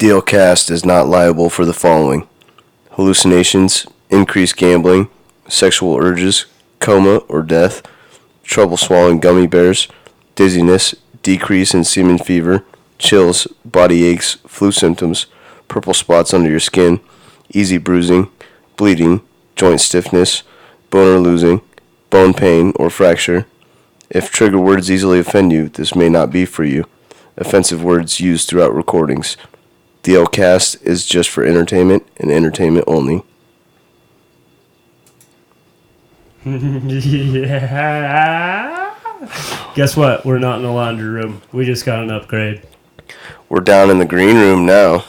Dealcast is not liable for the following: hallucinations, increased gambling, sexual urges, coma or death, trouble swallowing gummy bears, dizziness, decrease in semen fever, chills, body aches, flu symptoms, purple spots under your skin, easy bruising, bleeding, joint stiffness, boner losing, bone pain or fracture. If trigger words easily offend you, this may not be for you. Offensive words used throughout recordings. The L-Cast is just for entertainment and entertainment only. Yeah. Guess what? We're not in the laundry room. We just got an upgrade. We're down in the green room now.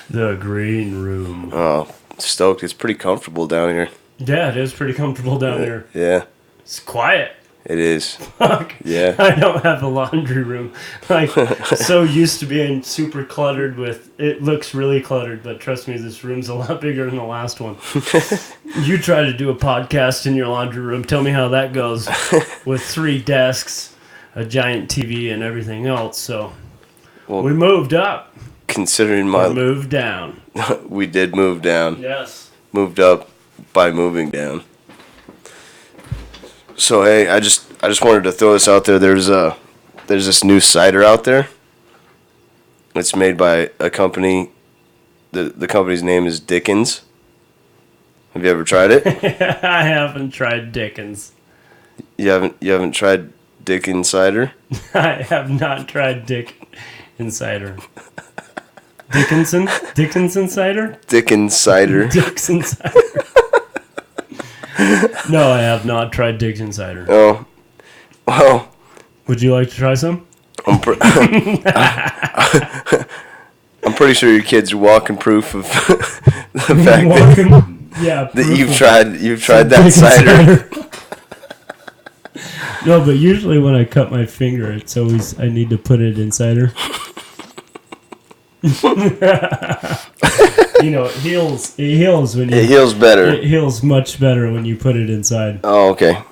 The green room. Oh, stoked. It's pretty comfortable down here. Yeah, it is pretty comfortable down here. Yeah. It's quiet. It is. Fuck. Yeah. I don't have a laundry room. Like, so used to being super cluttered with, it looks really cluttered, but trust me, this room's a lot bigger than the last one. You try to do a podcast in your laundry room. Tell me how that goes with 3 desks, a giant TV, and everything else. So, well, we moved up. Considering we moved down. We did move down. Yes. Moved up by moving down. So hey, I just wanted to throw this out there. There's this new cider out there. It's made by a company. The company's name is Dickens. Have you ever tried it? I haven't tried Dickens. You haven't tried Dickens cider? I have not tried Dickens cider. Dickinson cider? Dickens cider. Dixon cider. No, I have not tried Dickens cider. Oh, well. Would you like to try some? I'm pretty sure your kids are walking proof of the fact that you've tried that cider. No, but usually when I cut my finger, it's always I need to put it in cider. You know, it heals when you... It heals better. It heals much better when you put it inside. Oh, okay.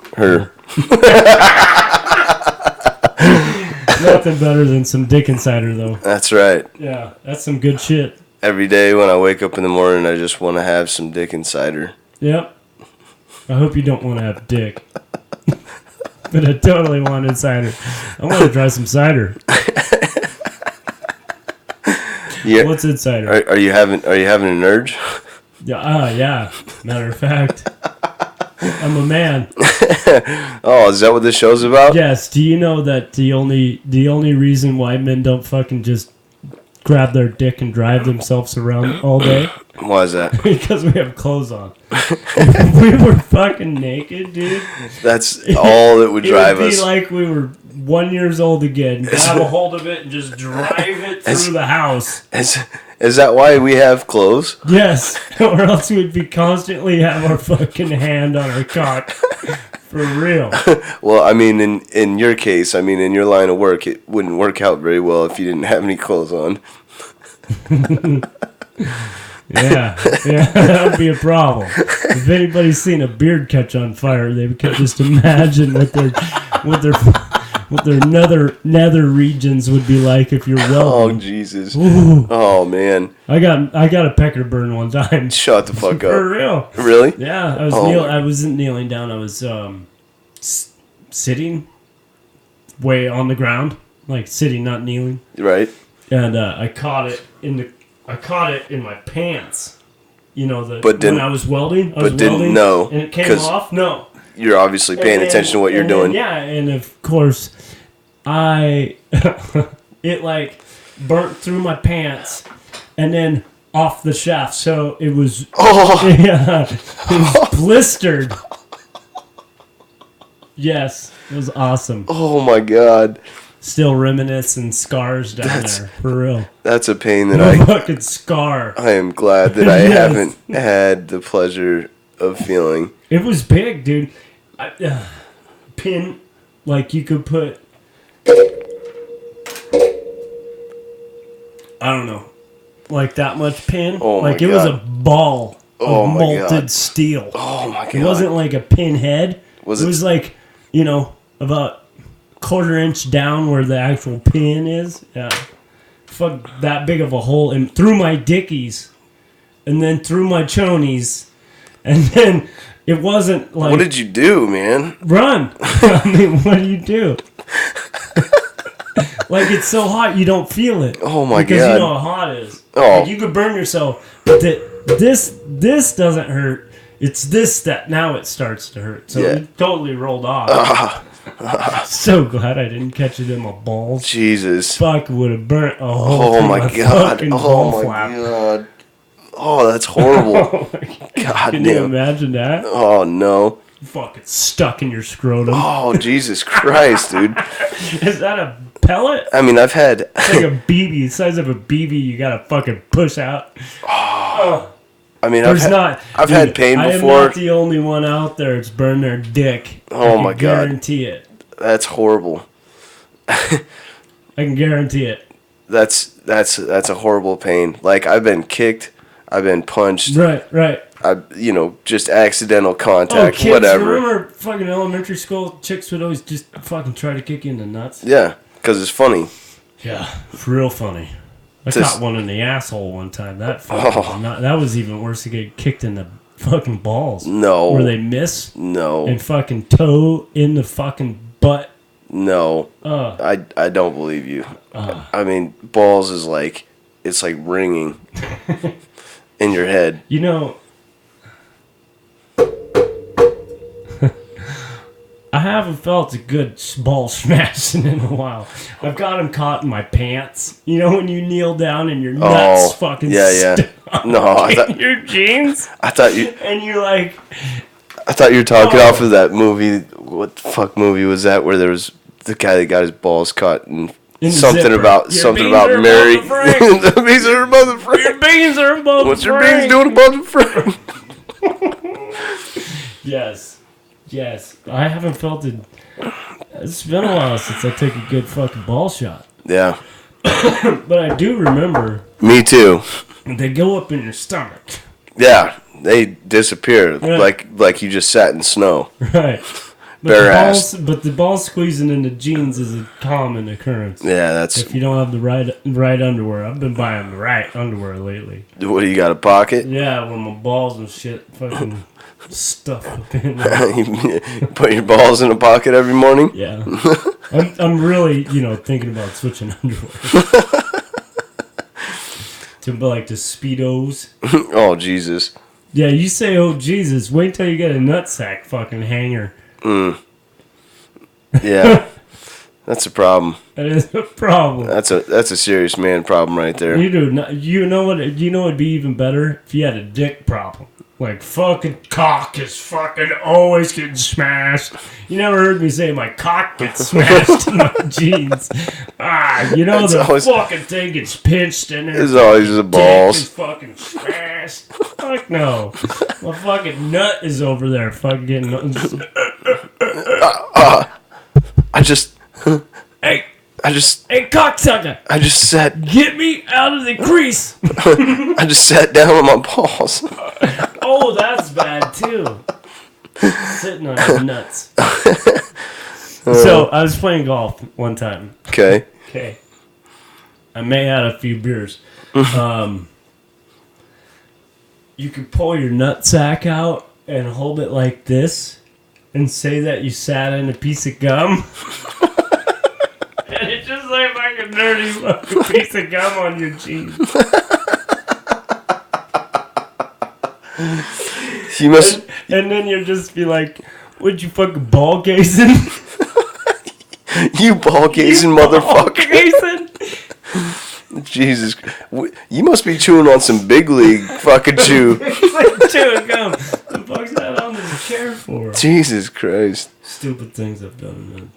Nothing better than some Dickens cider, though. That's right. Yeah, that's some good shit. Every day when I wake up in the morning, I just want to have some Dickens cider. Yep. I hope you don't want to have dick. But I totally wanted cider. I want to try some cider. Yeah. What's in cider? Are you having an urge? Yeah. Yeah. Matter of fact, I'm a man. Oh, is that what this show's about? Yes. Do you know that the only reason why men don't fucking just grab their dick and drive themselves around all day? Why is that? Because we have clothes on. If we were fucking naked, dude. That's all that would drive us. It would be like we were 1 year old again. Grab a hold of it and just drive it through the house. Is that why we have clothes? Yes. Or else we'd be constantly have our fucking hand on our cock. For real. Well, I mean, in your case, I mean, in your line of work, it wouldn't work out very well if you didn't have any clothes on. Yeah, that would be a problem. If anybody's seen a beard catch on fire, they could just imagine what their nether regions would be like if you're welding. Oh Jesus! Ooh. Oh man! I got a pecker burn one time. Shut the fuck up! For real? Really? Yeah, I wasn't kneeling down. I was sitting way on the ground, like sitting, not kneeling. Right. And I caught it in my pants. You know, when I was welding. Didn't know. And it came off? No. You're obviously paying attention to what you're doing. Yeah, and of course, it like burnt through my pants and then off the shaft. So it was, it was blistered. Yes, it was awesome. Oh my God. Still reminiscing scars down there, for real. That's a pain fucking scar. I am glad that I haven't had the pleasure of feeling. It was big, dude. Pin, like you could put, I don't know, like that much pin. Oh my like it God. was a ball of molted God. steel. Oh my God. It wasn't like a pin head. It was like, about 1/4 inch down where the actual pin is. Yeah. fuck that big of a hole and through my dickies, and then through my chonies, and then it wasn't like. What did you do, man? Run. I mean, what do you do? Like, it's so hot you don't feel it. Oh my because God. you know how hot it is. Oh. Like, you could burn yourself. But this doesn't hurt. It's this that now it starts to hurt. So it totally rolled off. So glad I didn't catch it in my balls. Jesus. Fuck, would have burnt a hole Oh through my God. fucking Oh ball my flap. God. Oh, that's horrible. Oh my God. God Can you damn. imagine that? Oh no. Fucking stuck in your scrotum. Oh, Jesus Christ, dude. Is that a pellet? I mean, I've had. It's like a BB, the size of a BB. You gotta fucking push out. Oh. I mean, There's I've had pain I before. am not the only one out there that's burned their dick. Oh my I can God. guarantee it. That's horrible. I can guarantee it. That's a horrible pain. Like, I've been kicked, I've been punched, Right. just accidental Oh, contact, kids, whatever. remember fucking elementary school? Chicks would always just fucking try to kick you in the nuts. Yeah, because it's funny. Yeah, real funny. I Just- caught one in the asshole one time. That was even worse to get kicked in the fucking balls. No. Where they miss No. and fucking toe in the fucking butt. No. I don't believe you. I mean, balls is like, it's like ringing in your head. You know, I haven't felt a good ball smashing in a while. I've got them caught in my pants. You know when you kneel down and your nuts fucking stuck No, in your jeans? I thought you And you're like... I thought you were talking off of that movie. What the fuck movie was that? Where there was the guy that got his balls cut and In the something zipper. about Your something beans about are Mary. above the frame. The beans are above the frame. Your beans are above What's the your frame. beans doing above the frame? Yes. I haven't felt it. It's been a while since I took a good fucking ball shot. Yeah. But I do remember Me too. they go up in your stomach. Yeah. They disappear Right. like you just sat in snow. Right. Bare ass. But the ball squeezing in the jeans is a common occurrence. Yeah, that's. If you don't have the right underwear. I've been buying the right underwear lately. What do you got, a pocket? Yeah, when my balls and shit fucking stuff up in there. You put your balls in a pocket every morning? Yeah. I'm really, thinking about switching underwear. To like the Speedos. Oh, Jesus. Yeah, you say, oh, Jesus. Wait till you get a nutsack fucking hanger. Yeah. That's a problem. That is a problem. That's a serious man problem right there. You do. You know what? You know it'd be even better if you had a dick problem. Like fucking cock is fucking always getting smashed. You never heard me say my cock gets smashed in my jeans. It's the always- fucking thing gets pinched in there. It's always the Dick is balls. fucking smashed. Fuck no. My fucking nut is over there. Fucking getting. I just Hey, I cocksucker! just sat Get me out of the crease. I just sat down on my balls. Oh, that's bad too. Sitting on your nuts. So I was playing golf one time. Okay. Okay. I may have had a few beers. You could pull your nut sack out and hold it like this and say that you sat in a piece of gum. And it just like a dirty fucking piece of gum on your jeans. You must And then you'll just be like, would you fucking ball gazing? you ball gazing motherfucker. Gazing? Jesus. You must be chewing on some big league fucking chew. It's like chewing gum. The fuck's that on this chair for? Jesus Christ. Stupid things I've done, man.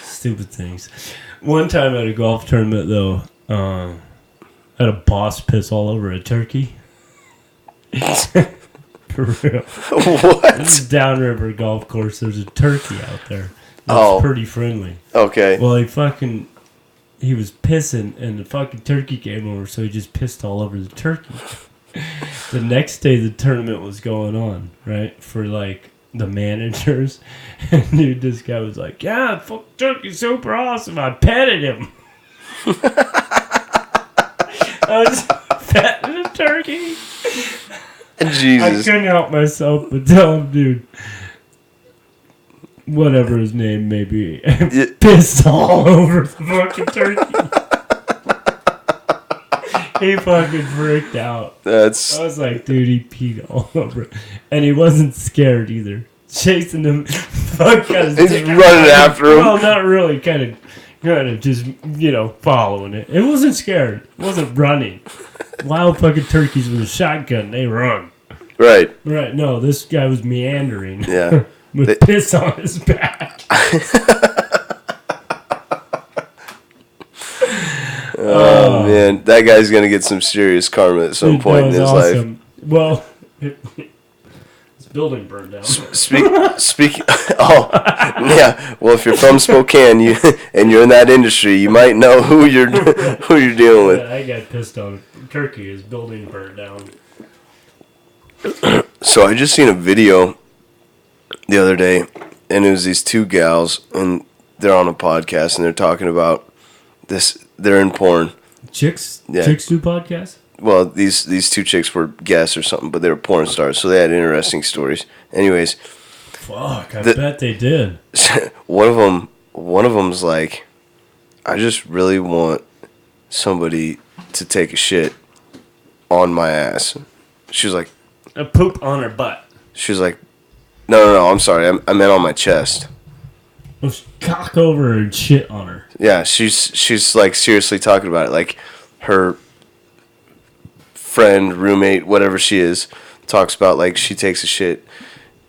Stupid things. One time at a golf tournament, though, had a boss piss all over a turkey. For real. What? It's a downriver golf course. There's a turkey out there. That's Oh. pretty friendly. Okay. Well, he was pissing, and the fucking turkey came over, so he just pissed all over the turkey. The next day, the tournament was going on, right? For, like, the managers. And, dude, this guy was like, yeah, fuck turkey's super awesome. I petted him. I was petting a turkey. Jesus. I couldn't help myself but tell him, dude, whatever his name may be, pissed all over the fucking turkey. He fucking freaked out. I was like, dude, he peed all over it. And he wasn't scared either. Chasing him. Fuck, he's running after him. Well, not really. Kind of just, following it. It wasn't scared. It wasn't running. Wild fucking turkeys with a shotgun, they run. Right. Right. No, this guy was meandering. Yeah. With piss on his back. Oh, man. That guy's going to get some serious karma at some point in his life. Well, his building burned down. Speaking. Oh, yeah. Well, if you're from Spokane and you're in that industry, you might know who you're dealing with. Yeah, I got pissed on turkey. His building burned down. So I just seen a video the other day, and it was these two gals, and they're on a podcast, and they're talking about this. They're in porn. Chicks? Yeah. Chicks do podcasts? Well, these two chicks were guests or something, but they were porn stars, so they had interesting stories. Anyways. Fuck, I bet they did. One of them's like, I just really want somebody to take a shit on my ass. She was like, a poop on her butt. She was like, no, I'm sorry, I meant on my chest. Cock over and shit on her. Yeah, she's like seriously talking about it. Like her friend, roommate, whatever she is, talks about like she takes a shit,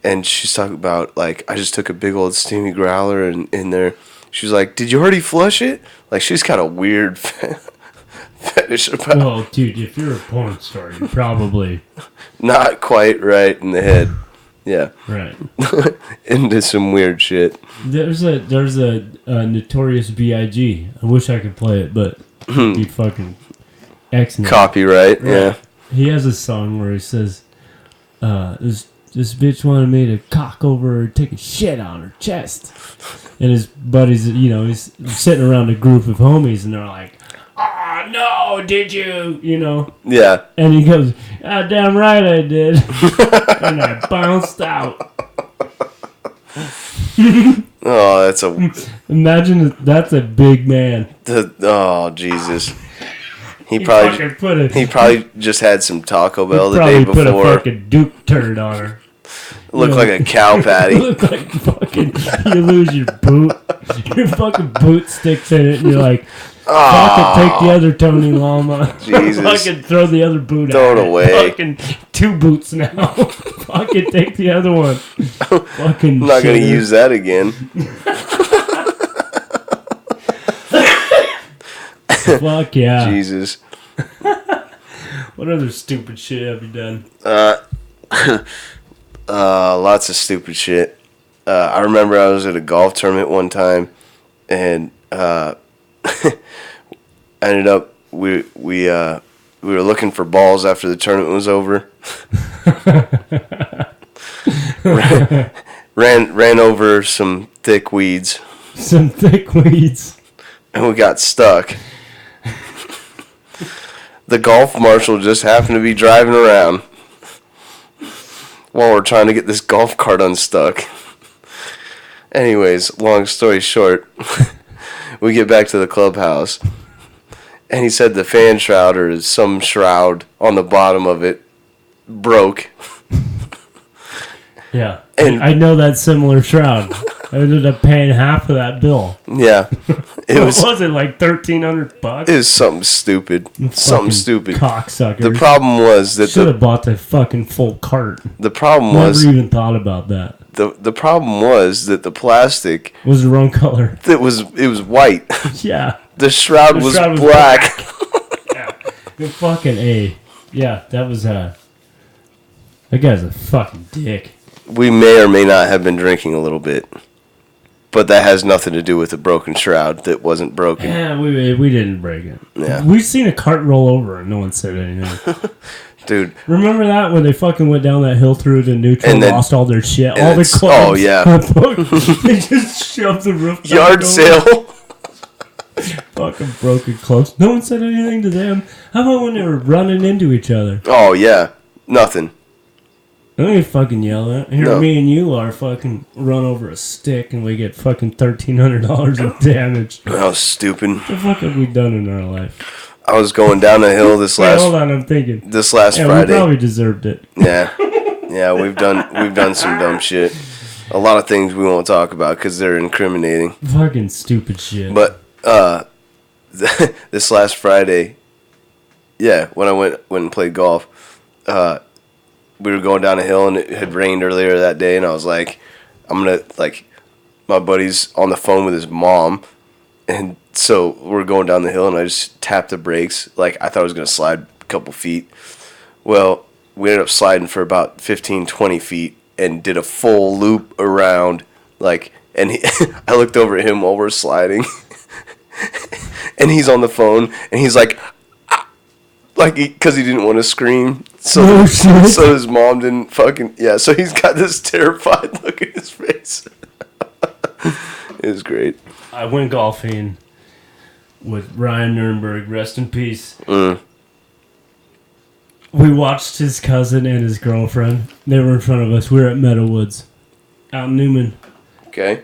and she's talking about like, I just took a big old steamy growler in there. She's like, did you already flush it? Like she's got a weird fetish about. Well, dude, if you're a porn star, you're probably not quite right in the head. Yeah. Right. Into some weird shit. There's a Notorious B.I.G. I wish I could play it, but he fucking X-name. Copyright, right. Yeah. He has a song where he says, this bitch wanted me to cock over her and take a shit on her chest. And his buddies, he's sitting around a group of homies, and they're like, oh, no, did you? Yeah. And he goes, damn right I did. And I bounced out. Oh, that's a... Imagine that's a big man. Oh, Jesus. He probably just had some Taco Bell the day before. He probably put a fucking Duke turd on her. Looked like a cow patty. Looked like fucking, you lose your boot. Your fucking boot sticks in it, and you're like, fucking take the other Tony Llama. Jesus. Fucking throw the other boot Throw out. Throw it away. Fucking 2 boots now. Fucking take the other one. Fucking I'm not going to use that again. Fuck yeah. Jesus. What other stupid shit have you done? Lots of stupid shit. I remember I was at a golf tournament one time, and ended up we were looking for balls after the tournament was over. ran over some thick weeds. Some thick weeds. And we got stuck. The golf marshal just happened to be driving around while we're trying to get this golf cart unstuck. Anyways, long story short, we get back to the clubhouse, and he said the fan shroud, or some shroud on the bottom of it, broke. Yeah, and I know that similar shroud. I ended up paying half of that bill. Yeah, What was it, like $1,300? It was something stupid. Something stupid. Cocksucker. The problem was that should have bought the fucking full cart. The problem was never even thought about that. The problem was that the plastic was the wrong color. It was white. Yeah. The shroud was black. Yeah. The fucking A. Yeah, that was that guy's a fucking dick. We may or may not have been drinking a little bit, but that has nothing to do with the broken shroud that wasn't broken. Yeah, we didn't break it. Yeah. We've seen a cart roll over and no one said anything. Dude. Remember that when they fucking went down that hill through the neutral and lost all their shit? All their clothes. Oh, yeah. They just shoved the roof. Yard sale. fucking broken close. No one said anything to them. How about when they were running into each other? Oh, yeah. Nothing. I don't even fucking yell at. Here, No. me and you are fucking run over a stick and we get fucking $1,300 in damage. That was stupid. What the fuck have we done in our life? I was going down the hill Wait, hold on, I'm thinking. this last Yeah, we Friday. probably deserved it. Yeah. Yeah, we've done some dumb shit. A lot of things we won't talk about because they're incriminating. Fucking stupid shit. But this last Friday, yeah, when I went and played golf, we were going down a hill and it had rained earlier that day, and I was like, I'm gonna, like, my buddy's on the phone with his mom, and so we're going down the hill and I just tapped the brakes like I thought I was gonna slide a couple feet. Well, we ended up sliding for about 15, 20 feet and did a full loop around, like, and I looked over at him while we're sliding, and he's on the phone, and he's like, like, because he didn't want to scream, so so his mom didn't fucking, yeah, so he's got this terrified look in his face. It was great. I went golfing with Ryan Nurnberg, rest in peace. We watched his cousin and his girlfriend. They were in front of us. We were at Meadowwoods, out in Newman. Okay.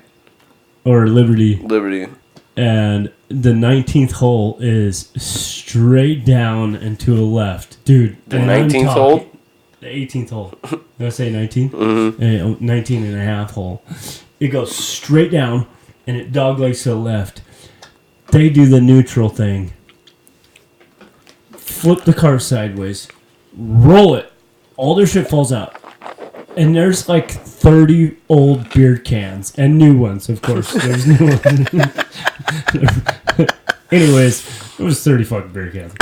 Or Liberty. Liberty. And the 19th hole is straight down and to the left. Dude. The 19th hole? The 18th hole. Did I say 19? Mm-hmm. 19 and a half hole. It goes straight down and it doglegs to the left. They do the neutral thing. Flip the car sideways. Roll it. All their shit falls out. And there's like 30 old beer cans. And new ones, of course. There's new ones. Anyways, it was 30 fucking beer cans.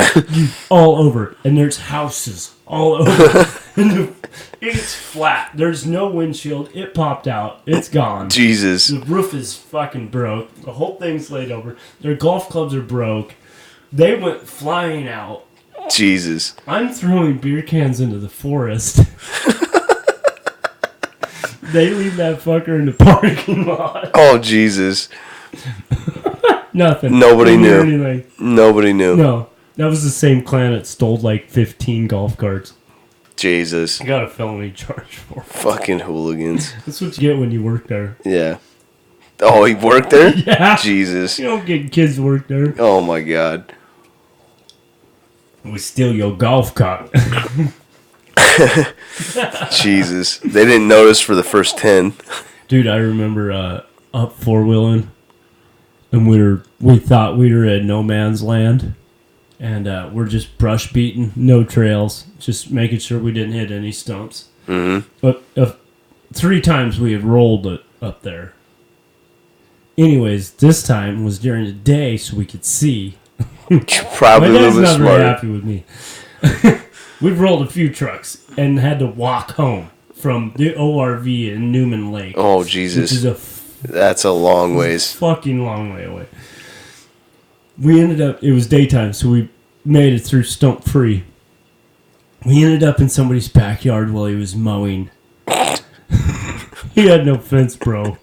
All over. And there's houses all over. And it's flat. There's no windshield. It popped out. It's gone. Jesus. The roof is fucking broke. The whole thing's laid over. Their golf clubs are broke. They went flying out. Jesus. I'm throwing beer cans into the forest. They leave that fucker in the parking lot. Oh, Jesus. Nothing. Nobody knew. Anything. Nobody knew. No. That was the same clan that stole like 15 golf carts. Jesus. I got a felony charge for it. Fucking hooligans. That's what you get when you work there. Yeah. Oh, he worked there? Yeah. Jesus. You don't get kids to work there. Oh, my God. We steal your golf cart. Jesus. They didn't notice for the first 10. Dude, I remember up four-wheeling, and we thought we were in no man's land, and we're just brush beating, no trails, just making sure we didn't hit any stumps. Mm-hmm. But 3 times we had rolled it up there. Anyways, this time was during the day so we could see. Probably a My little dad's bit not very smarter. happy with me. We've rolled a few trucks and had to walk home from the ORV in Newman Lake. Oh, Which Jesus. is That's a long ways. fucking long way away. We ended up, it was daytime, so we made it through stump free. We ended up in somebody's backyard while he was mowing. He had no fence, bro.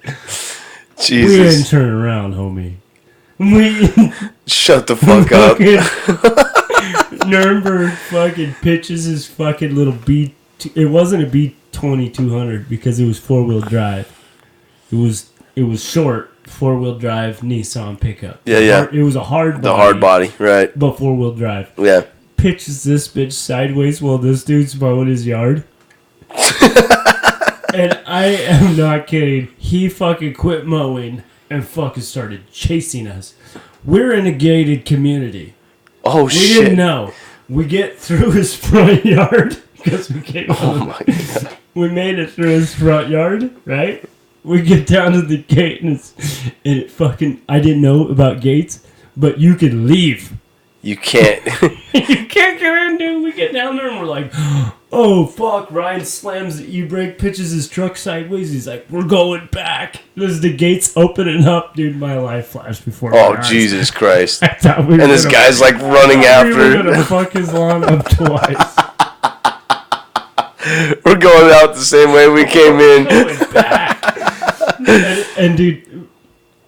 We didn't Jesus. turn around, homie. We Shut the fuck up. Nuremberg fucking pitches his fucking little B. It wasn't a B2200 because it was 4-wheel drive. It was short 4-wheel drive Nissan pickup. Yeah. It was a hard body. The hard body, right. But 4-wheel drive. Yeah. Pitches this bitch sideways while this dude's mowing his yard. And I am not kidding. He fucking quit mowing and fucking started chasing us. We're in a gated community. Oh, We shit. didn't know. We get through his front yard because we came Oh, on. my God. We made it through his front yard, right? We get down to the gate and it fucking, I didn't know about gates, but you could leave. You can't. You can't get in, dude. We get down there and we're like, oh, fuck. Ryan slams the e-brake, pitches his truck sideways. He's like, we're going back. There's the gates opening up. Dude, my life flashed before my Oh, eyes. Jesus Christ. I thought we were And this gonna- guy's like running We were after. gonna fuck his lawn up twice. We're going out the same way we came in. Going back. And dude,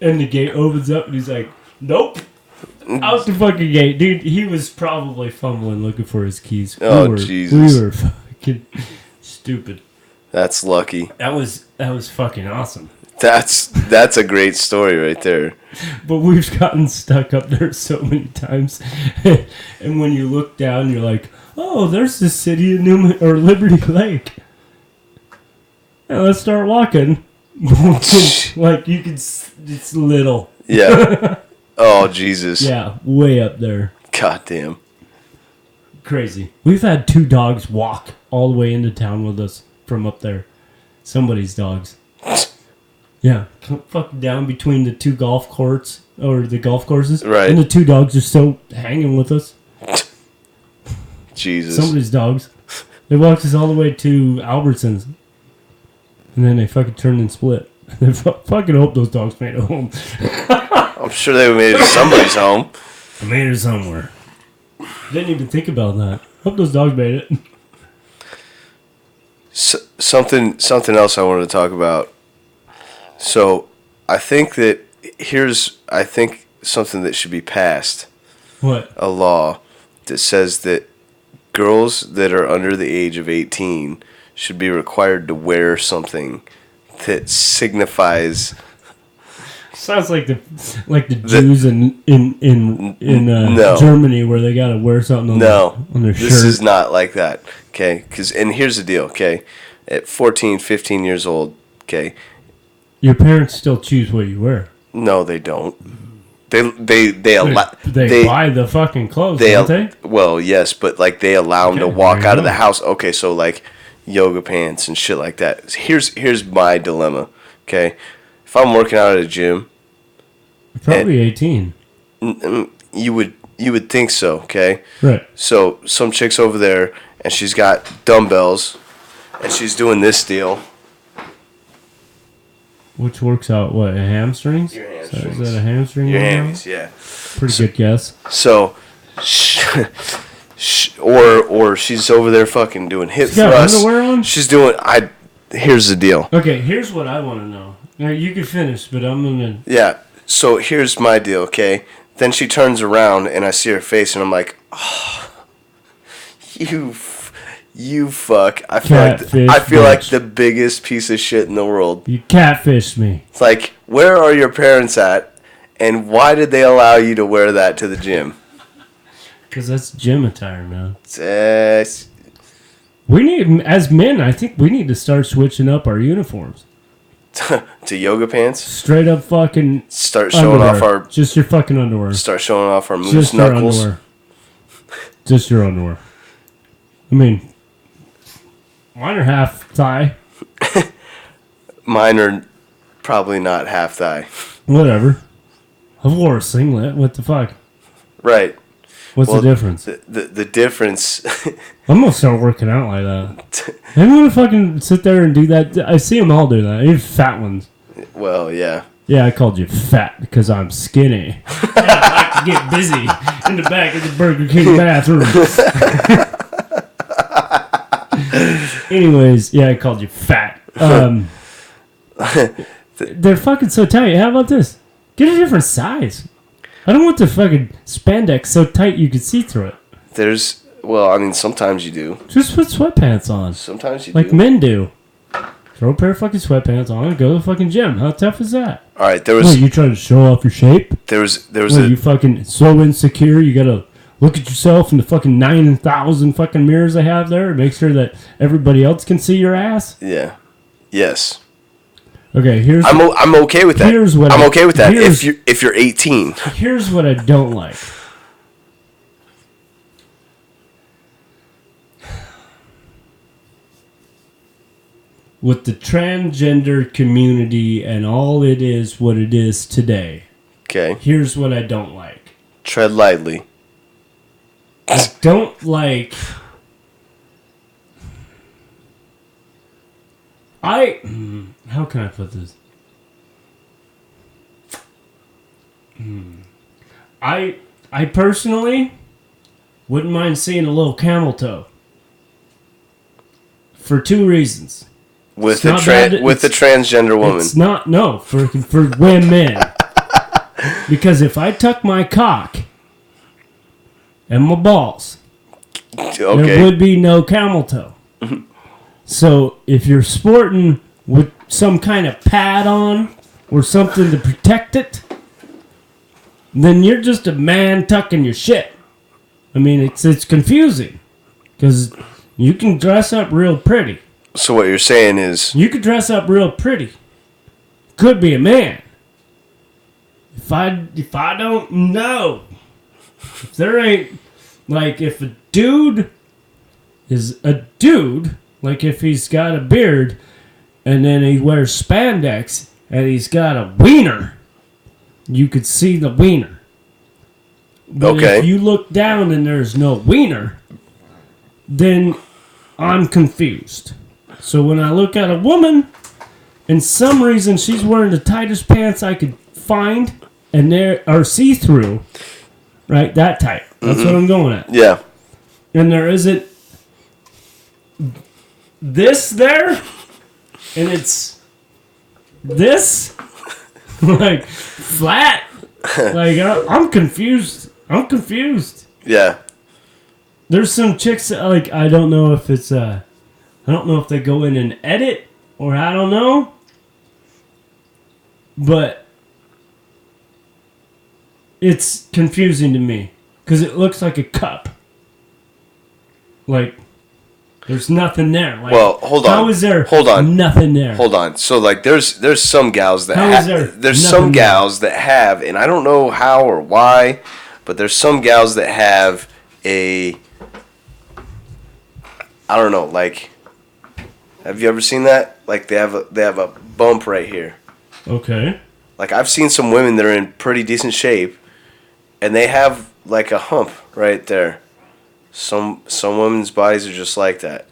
and the gate opens up and he's like, Nope. Out the fucking gate. Dude, he was probably fumbling looking for his keys. Jesus. We were fucking stupid. That's lucky. That was fucking awesome. That's a great story right there. But we've gotten stuck up there so many times. And when you look down, you're like, oh, there's the city of Liberty Lake. Yeah, let's start walking. Like, you can... It's little. Yeah. Oh, Jesus. Yeah, way up there. Goddamn. Crazy. We've had 2 dogs walk all the way into town with us from up there. Somebody's dogs. Yeah. Fucking down between the 2 golf courts, or the golf courses. Right. And the 2 dogs are still hanging with us. Jesus. Somebody's dogs. They walked us all the way to Albertsons. And then they fucking turned and split. I fucking hope those dogs made it home. I'm sure they made it to somebody's home. I made it somewhere. Didn't even think about that. Hope those dogs made it. Something else I wanted to talk about. So, I think something that should be passed. What? A law that says that girls that are under the age of 18 should be required to wear something that signifies. Sounds like the Jews in no. Germany where they gotta wear something on their shirt. This is not like that, okay? And here's the deal, okay? At 14, 15 years old, okay? Your parents still choose what you wear. No, they don't. They buy the fucking clothes, don't they? Well, yes, but like they allow them to walk out of the house. Okay, so like yoga pants and shit like that. Here's my dilemma, okay? If I'm working out at a gym, probably 18. You would think so, okay? Right. So some chick's over there and she's got dumbbells and she's doing this deal. Which works out what? Hamstrings? Your hamstrings. Is that a hamstring? Your hammies, yeah. Pretty good guess. So, or she's over there fucking doing hip thrusts. Underwear on? She's doing. Here's the deal. Okay, here's what I want to know. Now you can finish, but I'm gonna. Yeah. So here's my deal. Okay. Then she turns around and I see her face and I'm like, oh, you fuck. I feel like the biggest piece of shit in the world. You catfished me. It's like, where are your parents at? And why did they allow you to wear that to the gym? Because that's gym attire, man. We need, as men, I think we need to start switching up our uniforms. To yoga pants? Straight up fucking start showing underwear. off our... Just your fucking underwear. Start showing off our moose knuckles. Your underwear. Just your underwear. I mean, mine are half thigh. Mine are probably not half thigh. Whatever. I wore a singlet. What the fuck? Right. What's the difference? The difference... I'm going to start working out like that. I'm going to fucking sit there and do that. I see them all do that. Even fat ones. Well, yeah. Yeah, I called you fat because I'm skinny. And I like to get busy in the back of the Burger King bathroom. Anyways, yeah, I called you fat. They're fucking so tight. How about this? Get a different size. I don't want the fucking spandex so tight you can see through it. Well, I mean, sometimes you do. Just put sweatpants on. Sometimes you do. Like men do. Throw a pair of fucking sweatpants on and go to the fucking gym. How tough is that? All right, there was... What, you trying to show off your shape? There was you fucking so insecure you gotta look at yourself in the fucking 9,000 fucking mirrors they have there and make sure that everybody else can see your ass? Yeah. Yes. Okay, I'm okay with that. I'm okay with that if you're 18. Here's what I don't like. With the transgender community and all it is what it is today. Okay. Here's what I don't like. Tread lightly. I don't like... How can I put this? I personally wouldn't mind seeing a little camel toe. For 2 reasons. With the transgender woman. It's not, no, for women. Because if I tuck my cock and my balls, there would be no camel toe. So if you're sporting with some kind of pad on or something to protect it, then you're just a man tucking your shit. I mean, it's confusing because you can dress up real pretty. So what you're saying is... You could dress up real pretty. Could be a man. If I don't know, if there ain't, like, if a dude is a dude, like if he's got a beard and then he wears spandex and he's got a wiener, you could see the wiener. But if you look down and there's no wiener, then I'm confused. So when I look at a woman, and some reason she's wearing the tightest pants I could find, and they are see-through, right? That tight. That's what I'm going at. Yeah. And there isn't this there, and it's this, like, flat. Like, I'm confused. I'm confused. Yeah. There's some chicks that, like, I don't know if it's, I don't know if they go in and edit, or I don't know. But it's confusing to me because it looks like a cup. Like, there's nothing there. Like, well, hold on. How is there nothing there? Hold on. So, like, there's some gals that there's some gals that have, and I don't know how or why, but there's some gals that have I don't know, like, have you ever seen that? Like, they have a bump right here. Okay. Like, I've seen some women that are in pretty decent shape, and they have, like, a hump right there. Some women's bodies are just like that.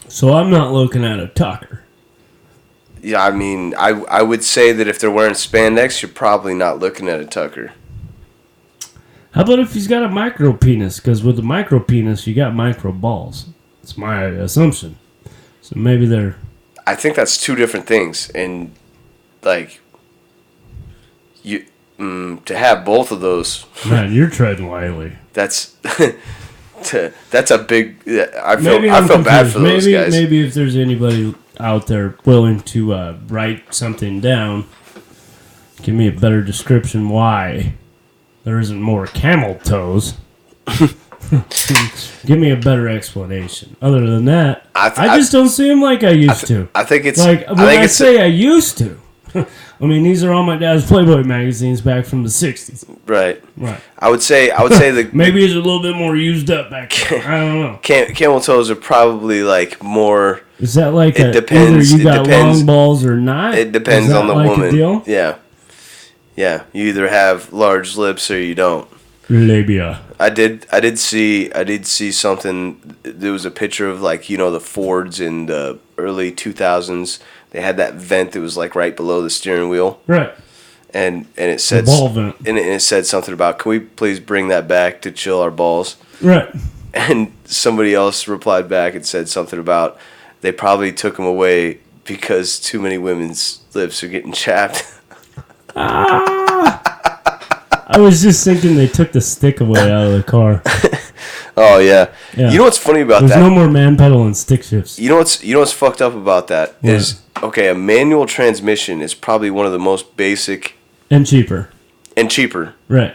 So I'm not looking at a tucker. Yeah, I mean, I would say that if they're wearing spandex, you're probably not looking at a tucker. How about if he's got a micro penis? Because with a micro penis, you got micro balls. That's my assumption. So maybe they're... I think that's two different things, and, like, you to have both of those... Man, you're treading lightly. That's a big... I feel bad for those guys. Maybe if there's anybody out there willing to write something down, give me a better description why there isn't more camel toes. Give me a better explanation. Other than that, I just don't see them like I used to. I think it's... Like, when I say I used to, I mean, these are all my dad's Playboy magazines back from the 60s. Right. Right. I would say the... Maybe it's a little bit more used up back then. I don't know. Camel toes are probably, like, more... Is that like it depends, either you got long balls or not? It depends on the like woman. A deal? Yeah. Yeah. You either have large lips or you don't. Labia. I did see something. There was a picture of, like, you know, the Fords in the early 2000s. They had that vent that was, like, right below the steering wheel. Right. And it said... The ball vent. And it said something about, can we please bring that back to chill our balls? Right. And somebody else replied back and said something about they probably took them away because too many women's lips are getting chapped. I was just thinking they took the stick away out of the car. Oh yeah. You know what's funny about that? There's no more man pedal and stick shifts. You know what's fucked up about that is okay, a manual transmission is probably one of the most basic and cheaper. Right.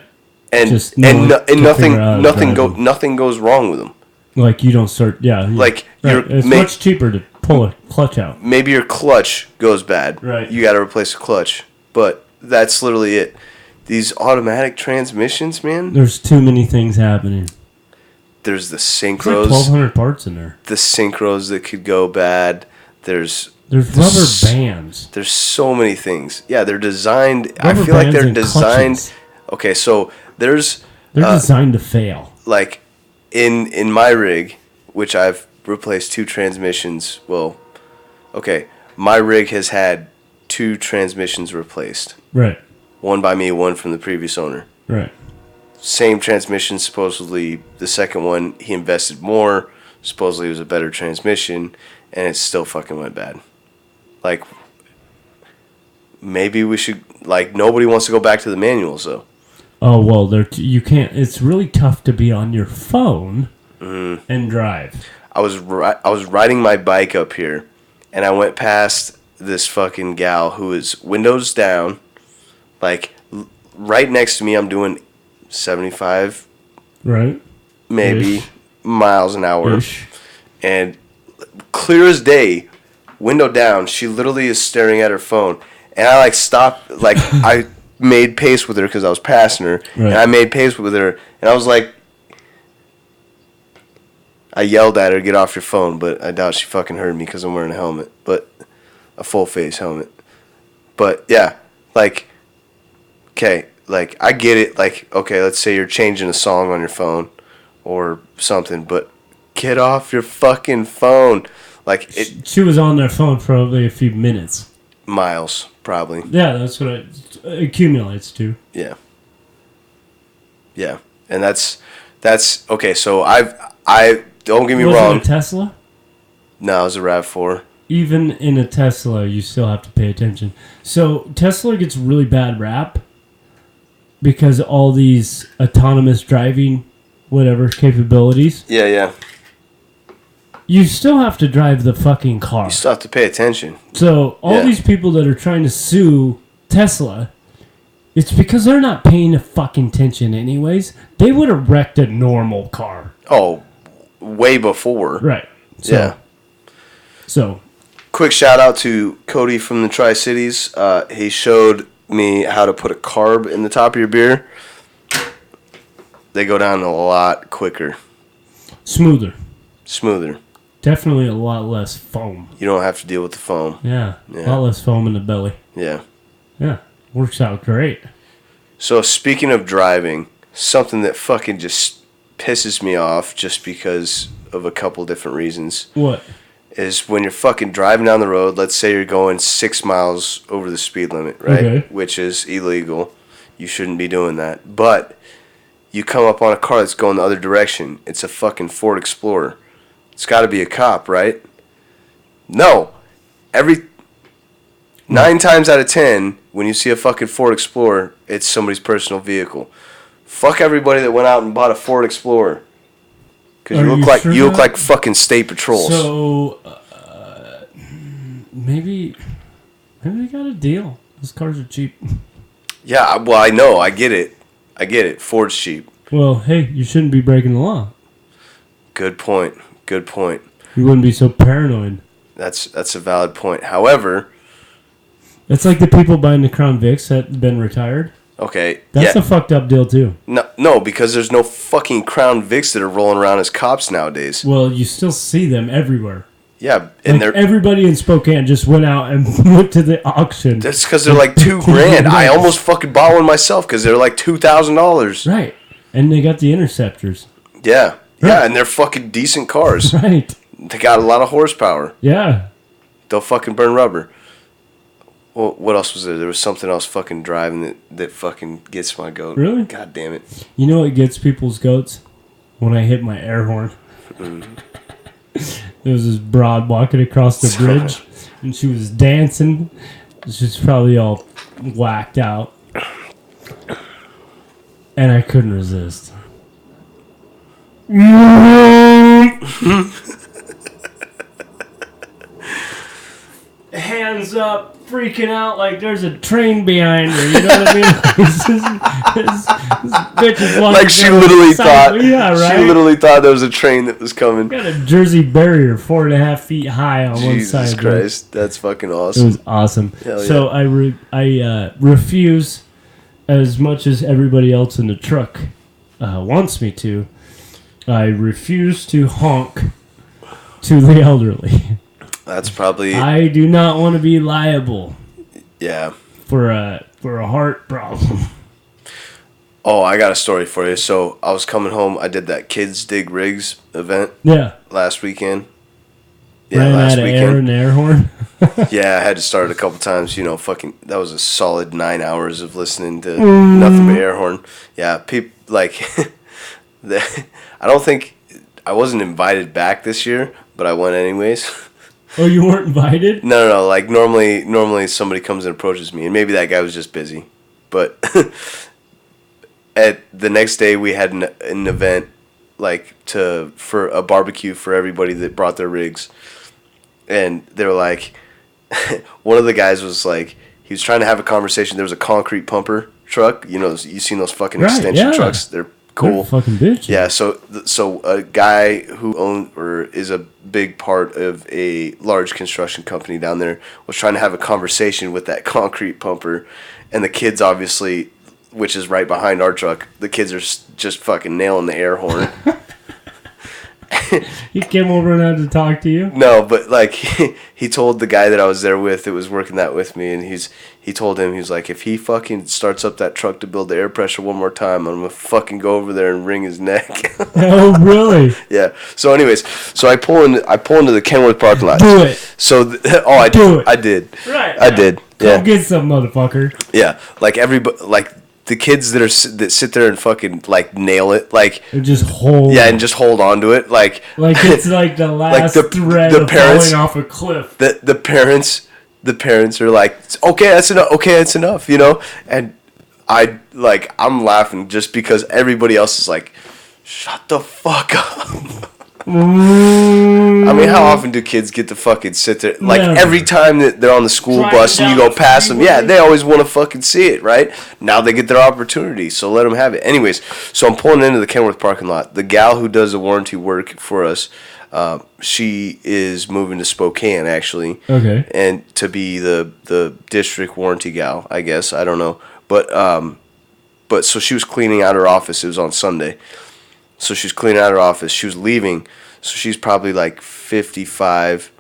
And just nothing goes wrong with them. Like you don't start like it's much cheaper to pull a clutch out. Maybe your clutch goes bad. Right. You got to replace the clutch. But that's literally it. These automatic transmissions, man. There's too many things happening. There's the synchros. There's like 1,200 parts in there. The synchros that could go bad. There's rubber bands. There's so many things. Yeah, they're designed. Rubber I feel like they're designed. Clutches. Okay, so they're designed to fail. Like in my rig, which I've replaced 2 transmissions. Well, okay, my rig has had 2 transmissions replaced. Right. One by me, one from the previous owner. Right. Same transmission, supposedly. The second one, he invested more. Supposedly it was a better transmission, and it still fucking went bad. Like, maybe we should, like, nobody wants to go back to the manuals, though. Oh, well, you can't. It's really tough to be on your phone and drive. I was riding my bike up here, and I went past this fucking gal who is windows down, like, right next to me. I'm doing 75, right? Maybe, Ish. miles an hour. Ish. And clear as day, window down, she literally is staring at her phone. And I, like, stopped, like, I made pace with her because I was passing her. Right. And I made pace with her, and I was like, I yelled at her, get off your phone, but I doubt she fucking heard me because I'm wearing a helmet. But, a full-face helmet. But, yeah, like, okay, like, I get it. Like, okay, let's say you're changing a song on your phone or something, but get off your fucking phone. Like, she was on their phone for probably a few minutes. Miles, probably. Yeah, that's what it accumulates to. Yeah. Yeah. And that's okay, so I don't get me wrong. Was it a Tesla? No, it was a RAV4. Even in a Tesla, you still have to pay attention. So Tesla gets really bad rap because all these autonomous driving, whatever, capabilities. Yeah, yeah. You still have to drive the fucking car. You still have to pay attention. So all these people that are trying to sue Tesla, it's because they're not paying fucking attention anyways. They would have wrecked a normal car. Oh, way before. Right. So, Yeah. So. Quick shout out to Cody from the Tri-Cities. He showed me how to put a carb in the top of your beer. They go down a lot quicker. Smoother. Definitely a lot less foam. You don't have to deal with the foam. Yeah. A lot less foam in the belly. Yeah. Yeah. Works out great. So speaking of driving, something that fucking just pisses me off just because of a couple different reasons. What? Is when you're fucking driving down the road, let's say you're going 6 miles over the speed limit, right? Okay. Which is illegal. You shouldn't be doing that. But you come up on a car that's going the other direction. It's a fucking Ford Explorer. It's got to be a cop, right? No. 9 times out of 10, when you see a fucking Ford Explorer, it's somebody's personal vehicle. Fuck everybody that went out and bought a Ford Explorer. Because you look like fucking state patrols. So, maybe they got a deal. Those cars are cheap. Yeah, well, I know. I get it. Ford's cheap. Well, hey, you shouldn't be breaking the law. Good point. You wouldn't be so paranoid. That's a valid point. However, it's like the people buying the Crown Vics that have been retired. Okay. That's a fucked up deal, too. No, because there's no fucking Crown Vics that are rolling around as cops nowadays. Well, you still see them everywhere. Yeah, and like everybody in Spokane just went out and went to the auction. That's because they're like $2,000. I almost fucking bought one myself because they're like $2,000. Right, and they got the Interceptors. Yeah, yeah, and they're fucking decent cars. Right. They got a lot of horsepower. Yeah. They'll fucking burn rubber. Well, what else was there? There was something else fucking driving that fucking gets my goat. Really? God damn it. You know what gets people's goats? When I hit my air horn. There was this broad walking across the bridge, and she was dancing. She's probably all whacked out. And I couldn't resist. Hands up, freaking out like there's a train behind her. You know what I mean? this bitch is like she literally thought. Yeah, right. She literally thought there was a train that was coming. Got a Jersey barrier 4.5 feet high on one side. Jesus Christ, that's fucking awesome. It was awesome. Hell so yeah. I refuse, as much as everybody else in the truck wants me to. I refuse to honk to the elderly. That's probably. I do not want to be liable. Yeah. For a heart problem. Oh, I got a story for you. So I was coming home. I did that Kids Dig Rigs event. Yeah. Last weekend. Yeah, last weekend. Air horn. Yeah, I had to start it a couple times. You know, fucking. That was a solid 9 hours of listening to nothing but air horn. Yeah, people like. I don't think I wasn't invited back this year, but I went anyways. Oh, you weren't invited? No. Like normally somebody comes and approaches me, and maybe that guy was just busy. But at the next day, we had an event like for a barbecue for everybody that brought their rigs, and they were like, one of the guys was like, he was trying to have a conversation. There was a concrete pumper truck. You know, you've seen those fucking extension trucks. They're cool. They're fucking bitch. Yeah, so a guy who owns or is a big part of a large construction company down there was trying to have a conversation with that concrete pumper, and the kids obviously, which is right behind our truck, the kids are just fucking nailing the air horn. He came over and had to talk to you? No, but like he told the guy that I was there with that was working that with me, and he told him, he was like, if he fucking starts up that truck to build the air pressure one more time, I'm gonna fucking go over there and wring his neck. Oh, really? Yeah. So anyways, so I pull into the Kenworth parking lot. Do it. So I did. Right. I did. Yeah. Go get some, motherfucker. Yeah. Like everybody, like the kids that sit there and fucking like nail it, like and just hold. Yeah, and just hold on to it, like it's like the last thread of falling off a cliff. The parents are like, okay, that's enough. Okay, that's enough. You know, and I'm laughing just because everybody else is like, shut the fuck up. I mean, how often do kids get to fucking sit there? Like, Never. every time that they're on the school bus and you go past them, yeah, they always want to fucking see it, right? Now they get their opportunity, so let them have it. Anyways, so I'm pulling into the Kenworth parking lot. The gal who does the warranty work for us, she is moving to Spokane, actually. Okay. And to be the district warranty gal, I guess. I don't know. But so she was cleaning out her office. It was on Sunday. So she's cleaning out her office. She was leaving. So she's probably like 55.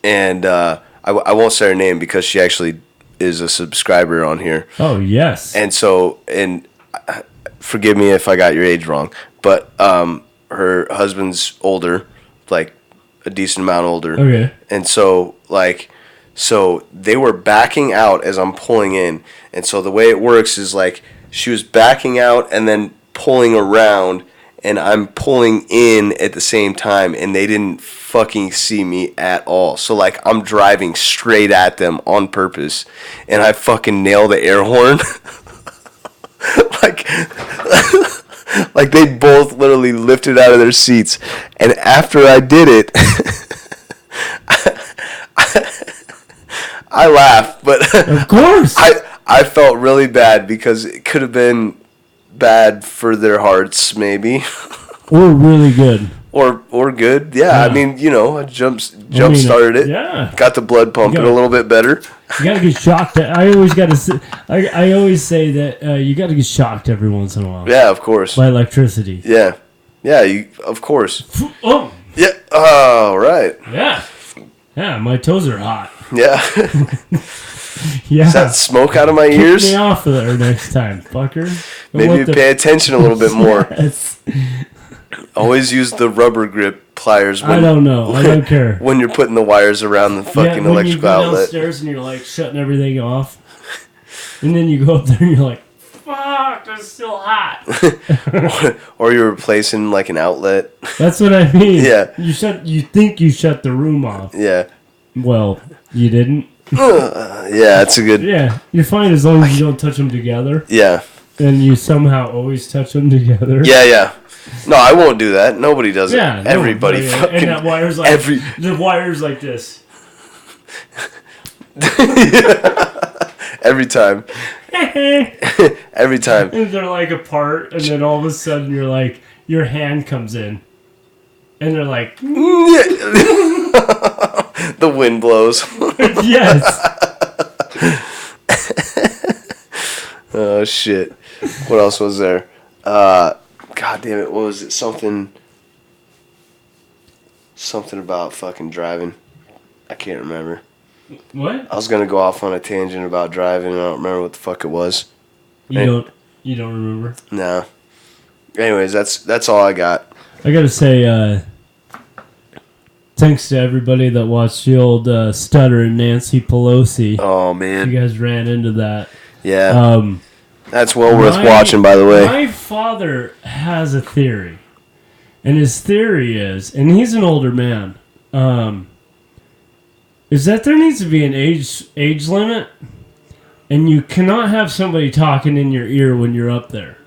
And I won't say her name because she actually is a subscriber on here. Oh, yes. And so, forgive me if I got your age wrong, but her husband's older, like a decent amount older. Okay. And so, so they were backing out as I'm pulling in. And so the way it works is like she was backing out and then pulling around, and I'm pulling in at the same time, and they didn't fucking see me at all. So like I'm driving straight at them on purpose, and I fucking nail the air horn. like they both literally lifted out of their seats, and after I did it, I laughed, but of course I felt really bad because it could have been bad for their hearts, maybe. Or really good. Or good. Yeah, I mean, you know, I jump started it. Yeah. Got the blood pumping a little bit better. You gotta get shocked. I always say that you gotta get shocked every once in a while. Yeah, of course. By electricity. Yeah. Yeah, of course. Oh. Yeah. Oh, right. Yeah. Yeah, my toes are hot. Yeah. Yeah. Is that smoke out of my ears? Kick me off of there next time, fucker. Maybe pay attention a little bit more. Yes. Always use the rubber grip pliers. I don't know. I don't care. When you're putting the wires around the fucking electrical outlet. When you go downstairs and you're like shutting everything off, and then you go up there and you're like, fuck, it's still hot. or you're replacing like an outlet. That's what I mean. Yeah. You think you shut the room off. Yeah. Well, you didn't. Yeah, it's a good... Yeah, you're fine as long as you don't touch them together. Yeah. And you somehow always touch them together. Yeah. No, I won't do that. Nobody does it. Yeah. Everybody fucking... And that wire's like... The wire's like this. Every time. Every time. And they're like apart, and then all of a sudden you're like... Your hand comes in. And they're like... The wind blows. Yes. Oh, shit. What else was there? God damn it. What was it? Something about fucking driving. I can't remember. What? I was going to go off on a tangent about driving. I don't remember what the fuck it was. You don't remember? No. Anyways, that's all I got. I gotta say, thanks to everybody that watched the old stuttering Nancy Pelosi. Oh, man. You guys ran into that. Yeah. That's well worth watching, by the way. My father has a theory. And his theory is, and he's an older man, is that there needs to be an age limit, and you cannot have somebody talking in your ear when you're up there.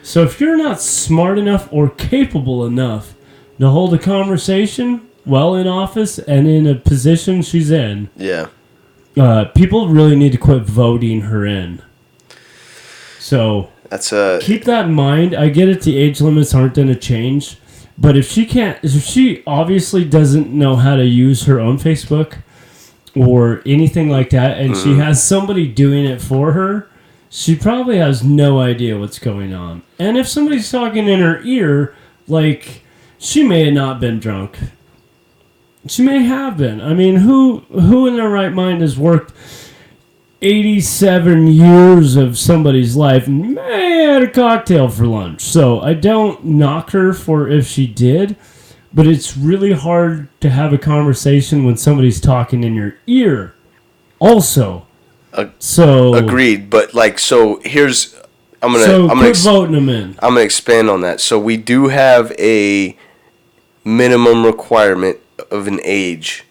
So if you're not smart enough or capable enough to hold a conversation while in office and in a position she's in, people really need to quit voting her in. So keep that in mind. I get it, the age limits aren't going to change, but if she obviously doesn't know how to use her own Facebook or anything like that, and she has somebody doing it for her, she probably has no idea what's going on. And if somebody's talking in her ear, like, she may have not been drunk. She may have been. I mean, who in their right mind has worked 87 years of somebody's life and may have had a cocktail for lunch? So I don't knock her for if she did, but it's really hard to have a conversation when somebody's talking in your ear. Also, so agreed. But like, so here's I'm gonna voting them in. I'm gonna expand on that. So we do have a minimum requirement of an age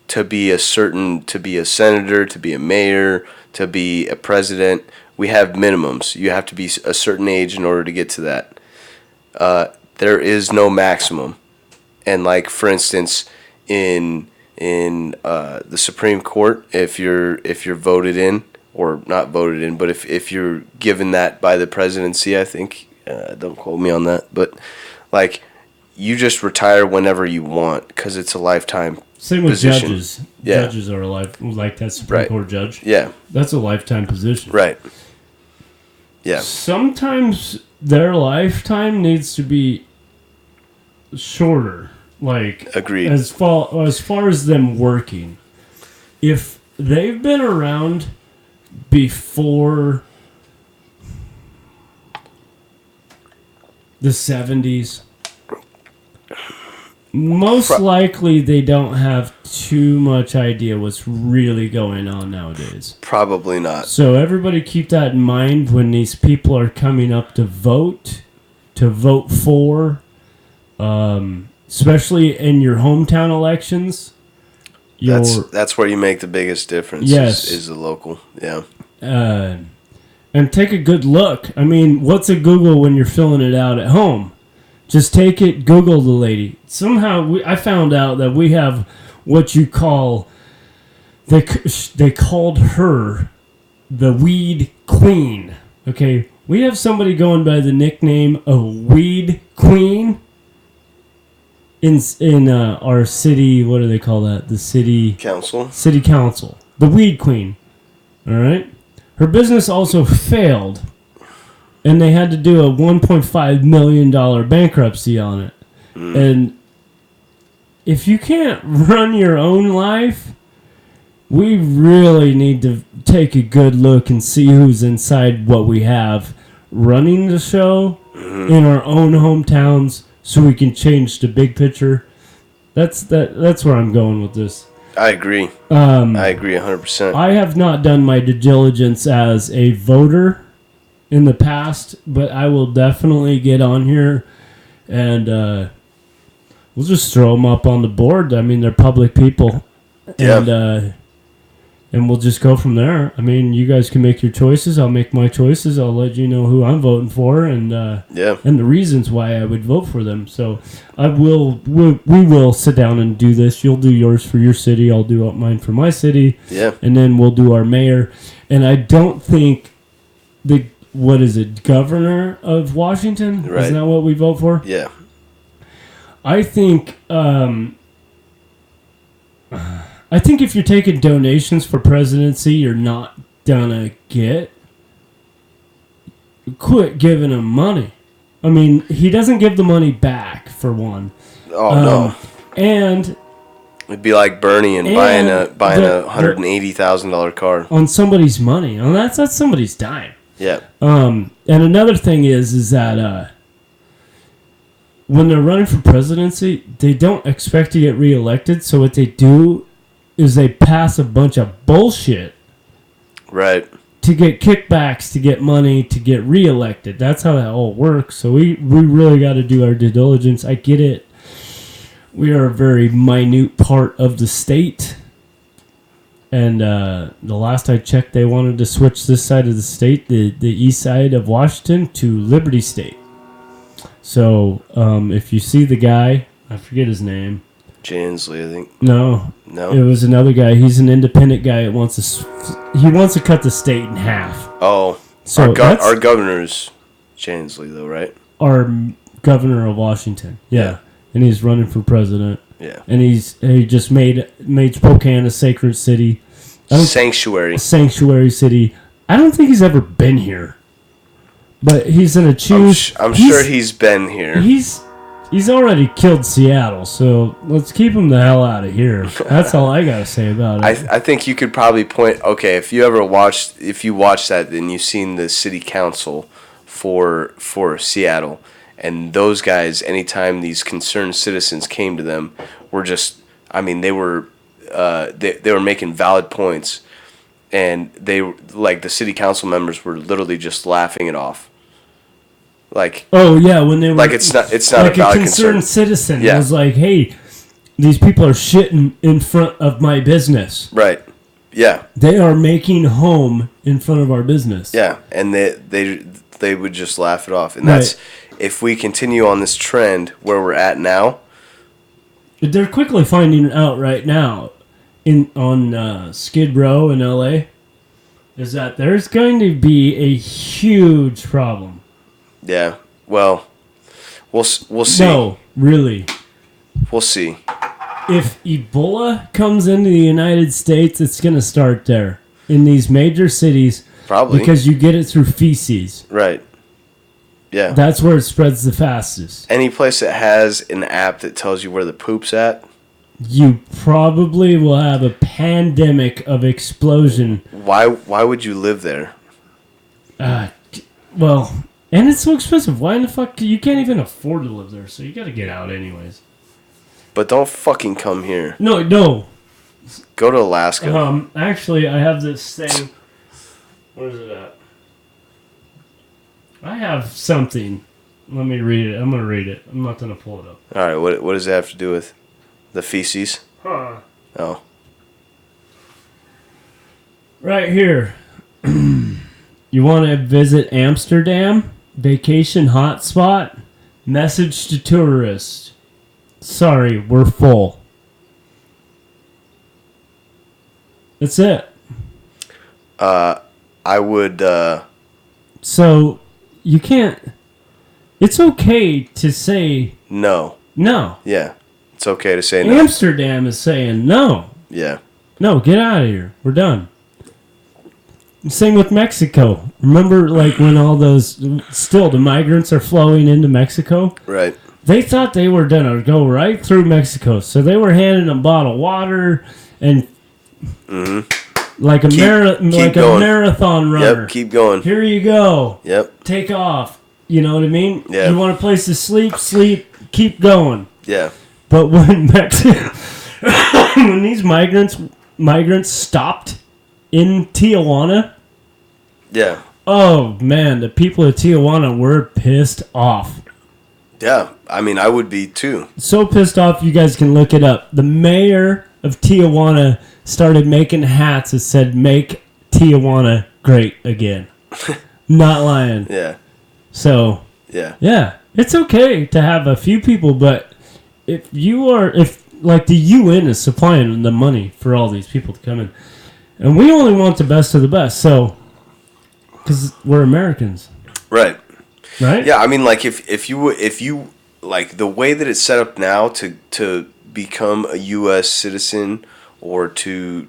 to be a senator, to be a mayor, to be a president. We have minimums. You have to be a certain age in order to get to that. There is no maximum. And like, for instance, in the Supreme Court, if you're voted in, or not voted in, but if you're given that by the presidency, I think, don't quote me on that, but like, you just retire whenever you want because it's a lifetime Same with position. Judges. Yeah. Judges are like that Supreme Court judge. Yeah. That's a lifetime position. Right. Yeah. Sometimes their lifetime needs to be shorter. Like, agreed. As far as them working, if they've been around before the 70s, most likely they don't have too much idea what's really going on nowadays. Probably not. So everybody keep that in mind when these people are coming up to vote for, especially in your hometown elections. That's where you make the biggest difference. Yes. Is the local. Yeah. And take a good look. I mean, what's a Google when you're filling it out at home? Just take it, Google the lady. Somehow, I found out that we have what you call, they called her the Weed Queen. Okay, we have somebody going by the nickname of Weed Queen in our city. What do they call that? The city council. City council. The Weed Queen. All right. Her business also failed. And they had to do a $1.5 million bankruptcy on it. And if you can't run your own life, we really need to take a good look and see who's inside what we have running the show in our own hometowns so we can change the big picture. That's where I'm going with this. I agree. I agree 100%. I have not done my due diligence as a voter in the past, but I will definitely get on here and we'll just throw them up on the board. I mean, they're public people. Yeah. And we'll just go from there. I mean, you guys can make your choices. I'll make my choices. I'll let you know who I'm voting for and and the reasons why I would vote for them. So we will sit down and do this. You'll do yours for your city. I'll do mine for my city. Yeah. And then we'll do our mayor. And I don't think what is it, governor of Washington? Right. Isn't that what we vote for? Yeah. I think if you're taking donations for presidency, you're not gonna quit giving him money. I mean, he doesn't give the money back, for one. Oh, no. And it'd be like Bernie and buying a $180,000 car on somebody's money. And that's somebody's dime. Yeah. And another thing is that when they're running for presidency, they don't expect to get reelected. So what they do is they pass a bunch of bullshit. Right. To get kickbacks, to get money, to get reelected. That's how that all works. So we really got to do our due diligence. I get it. We are a very minute part of the state. And the last I checked, they wanted to switch this side of the state, the east side of Washington, to Liberty State. So if you see the guy, I forget his name. Jansley, I think. No. No? It was another guy. He's an independent guy that wants to cut the state in half. Oh. So our governor's Jansley, though, right? Our governor of Washington. Yeah. And he's running for president. Yeah. And he just made Spokane a sacred city. Sanctuary city. I don't think he's ever been here. But he's going to choose... I'm sure he's been here. He's already killed Seattle, so let's keep him the hell out of here. That's all I got to say about it. I think you could probably point... Okay, if you watched that, then you've seen the city council for Seattle. And those guys, anytime these concerned citizens came to them, were just... I mean, they were making valid points. And the city council members were literally just laughing it off. Oh yeah, when they were it's not like a valid concerned concern. Citizen. Yeah. It was like, hey, these people are shitting in front of my business. Right. Yeah. They are making home in front of our business. Yeah, and they would just laugh it off, and that's if we continue on this trend where we're at now. They're quickly finding out right now, on Skid Row in L.A., is that there's going to be a huge problem. Yeah, well, we'll see. No, really. We'll see. If Ebola comes into the United States, it's going to start there in these major cities. Probably. Because you get it through feces. Right. Yeah. That's where it spreads the fastest. Any place that has an app that tells you where the poop's at. You probably will have a pandemic of explosion. Why would you live there? Well... And it's so expensive. Why in the fuck? You can't even afford to live there, so you gotta get out anyways. But don't fucking come here. No. Go to Alaska. Actually, I have this thing. Where is it at? I have something. Let me read it. I'm gonna read it. I'm not gonna pull it up. All right. What does it have to do with the feces? Huh. Oh. Right here. You want to visit Amsterdam? Vacation hotspot? Message to tourists. Sorry, we're full. That's it. I would... So, you can't... It's okay to say... No. No. Yeah. It's okay to say no. Amsterdam is saying no. Yeah. No, get out of here. We're done. Same with Mexico. Remember, when all those... Still, the migrants are flowing into Mexico? Right. They thought they were going to go right through Mexico. So they were handing them bottled water and... Mm-hmm. Like a marathon runner. Yep, keep going. Here you go. Yep. Take off. You know what I mean? Yeah. You want a place to sleep, keep going. Yeah. But when when these migrants stopped in Tijuana... Yeah. Oh, man, the people of Tijuana were pissed off. Yeah, I mean, I would be too. So pissed off, you guys can look it up. The mayor of Tijuana started making hats that said, "Make Tijuana great again." Not lying. Yeah. So, yeah, it's okay to have a few people, but if the UN is supplying the money for all these people to come in, and we only want the best of the best, so... Because we're Americans. Right. Right? Yeah, I mean, if you like the way that it's set up now to become a U.S. citizen or to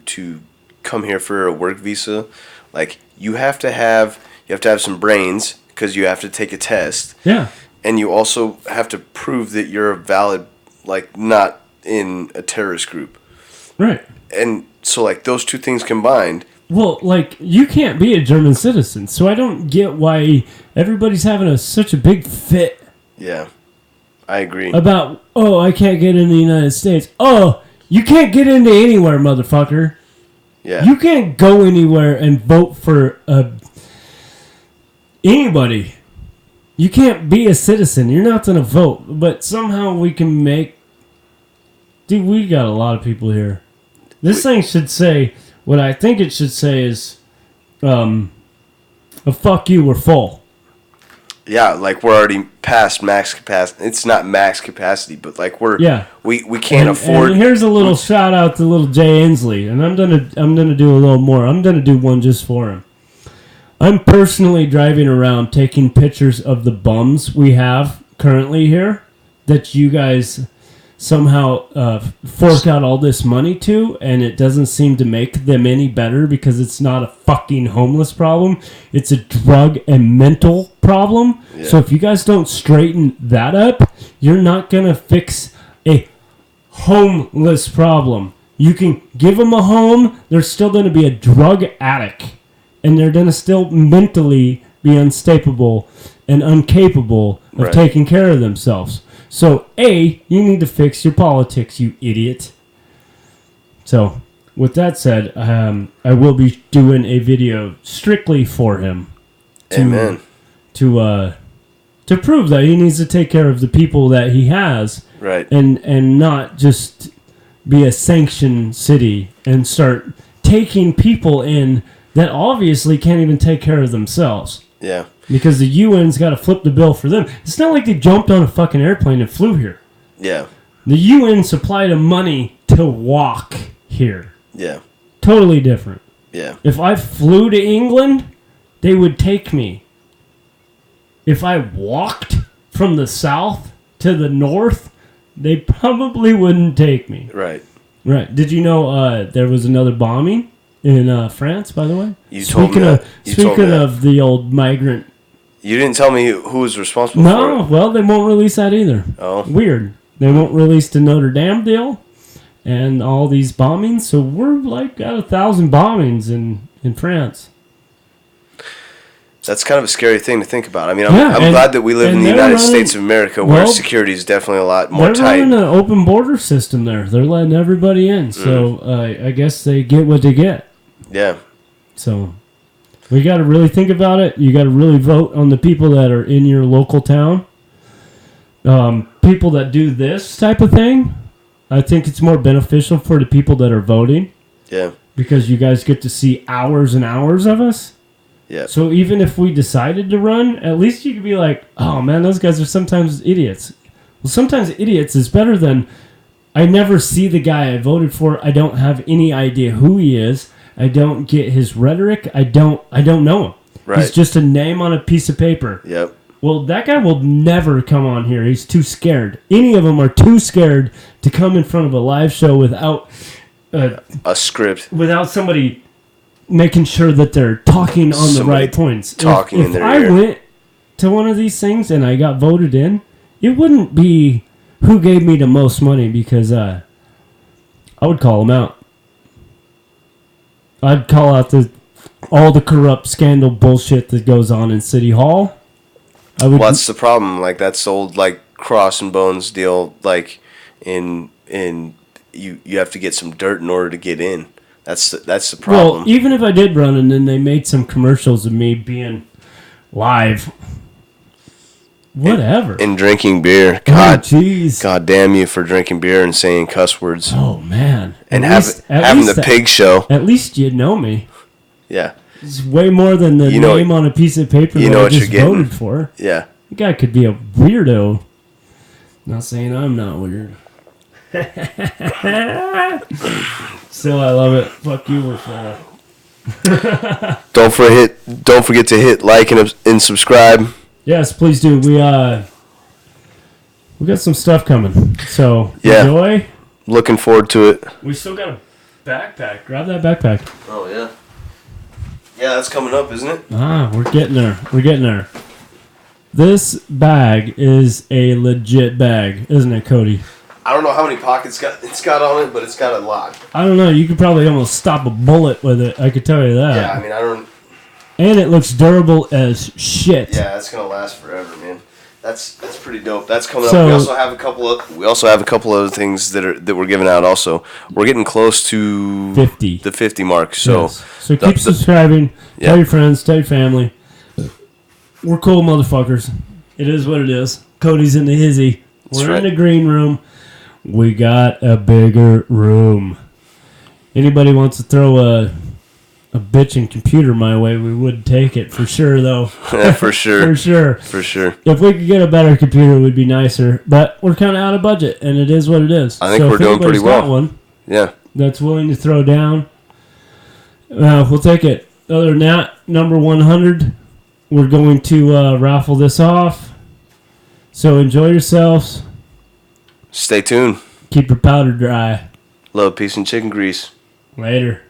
come here for a work visa, you have to have some brains because you have to take a test. Yeah. And you also have to prove that you're a valid, not in a terrorist group. Right. And so, those two things combined. Well, you can't be a German citizen, so I don't get why everybody's having such a big fit. Yeah, I agree. About, I can't get into the United States. Oh, you can't get into anywhere, motherfucker. Yeah. You can't go anywhere and vote for anybody. You can't be a citizen. You're not going to vote. But somehow we can make... Dude, we got a lot of people here. This thing should say... What I think it should say is, a fuck you, we're full. Yeah, like we're already past max capacity. It's not max capacity, but like we can't afford. And here's a little shout out to little Jay Inslee, and I'm gonna do a little more. I'm gonna do one just for him. I'm personally driving around taking pictures of the bums we have currently here that you guys somehow fork out all this money to, and it doesn't seem to make them any better because it's not a fucking homeless problem. It's a drug and mental problem. Yeah. So if you guys don't straighten that up, you're not going to fix a homeless problem. You can give them a home, they're still going to be a drug addict, and they're going to still mentally be unstable and incapable of taking care of themselves. So, A, you need to fix your politics, you idiot. So, with that said, I will be doing a video strictly for him. Amen. To prove that he needs to take care of the people that he has. Right. And not just be a sanctioned city and start taking people in that obviously can't even take care of themselves. Yeah. Because the UN's got to flip the bill for them. It's not like they jumped on a fucking airplane and flew here. Yeah. The UN supplied them money to walk here. Yeah. Totally different. Yeah. If I flew to England, they would take me. If I walked from the south to the north, they probably wouldn't take me. Right. Right. Did you know there was another bombing in France, by the way? Speaking of the old migrant. You didn't tell me who was responsible for it. No, well, they won't release that either. Oh. Weird. They won't release the Notre Dame deal and all these bombings. So we're like got 1,000 bombings in France. That's kind of a scary thing to think about. I mean, I'm glad that we live in the United States of America where security is definitely a lot more tight. They're running an open border system there. They're letting everybody in. So I guess they get what they get. Yeah. So we got to really think about it. You got to really vote on the people that are in your local town. People that do this type of thing, I think it's more beneficial for the people that are voting. Yeah. Because you guys get to see hours and hours of us. Yeah. So even if we decided to run, at least you could be like, oh man, those guys are sometimes idiots. Well, sometimes idiots is better than I never see the guy I voted for. I don't have any idea who he is. I don't get his rhetoric. I don't know him. Right. He's just a name on a piece of paper. Yep. Well, that guy will never come on here. He's too scared. Any of them are too scared to come in front of a live show without a script. Without somebody making sure that they're talking on the right points. Talking in their ear. If I went to one of these things and I got voted in, it wouldn't be who gave me the most money, because I would call them out. I'd call out all the corrupt scandal bullshit that goes on in City Hall. Well, that's the problem. Like, that's the old, like, Cross and Bones deal. Like, you have to get some dirt in order to get in. That's the problem. Well, even if I did run and then they made some commercials of me being live, whatever. And drinking beer. God, jeez. God damn you for drinking beer and saying cuss words. Oh, man. And having the pig show. At least you know me. Yeah. It's way more than the name on a piece of paper that I just voted for. Yeah. The guy could be a weirdo. Not saying I'm not weird. Still, I love it. Fuck you, we're full. Don't forget to hit like and subscribe. Yes, please do. We got some stuff coming. So enjoy. Looking forward to it. We still got a backpack. Grab that backpack. Oh yeah. Yeah, that's coming up, isn't it? We're getting there. This bag is a legit bag, isn't it, Cody? I don't know how many pockets it's got on it, but it's got a lot. I don't know. You could probably almost stop a bullet with it. I could tell you that. Yeah, I mean, I don't... And it looks durable as shit. Yeah, that's going to last forever, man. That's pretty dope. That's coming up. We also have a couple other things that we're giving out also. We're getting close to 50. The 50 mark. So yes. So keep subscribing. Yeah. Tell your friends, tell your family. We're cool motherfuckers. It is what it is. Cody's in the hizzy. We're in the green room. We got a bigger room. Anybody wants to throw a bitchin' computer my way, we would take it for sure, though. For sure. For sure. If we could get a better computer, it would be nicer. But we're kind of out of budget, and it is what it is. I think we're doing pretty well. Got one Yeah. that's willing to throw down, we'll take it. Other than that, number 100, we're going to raffle this off. So enjoy yourselves. Stay tuned. Keep your powder dry. Love, peace, and chicken grease. Later.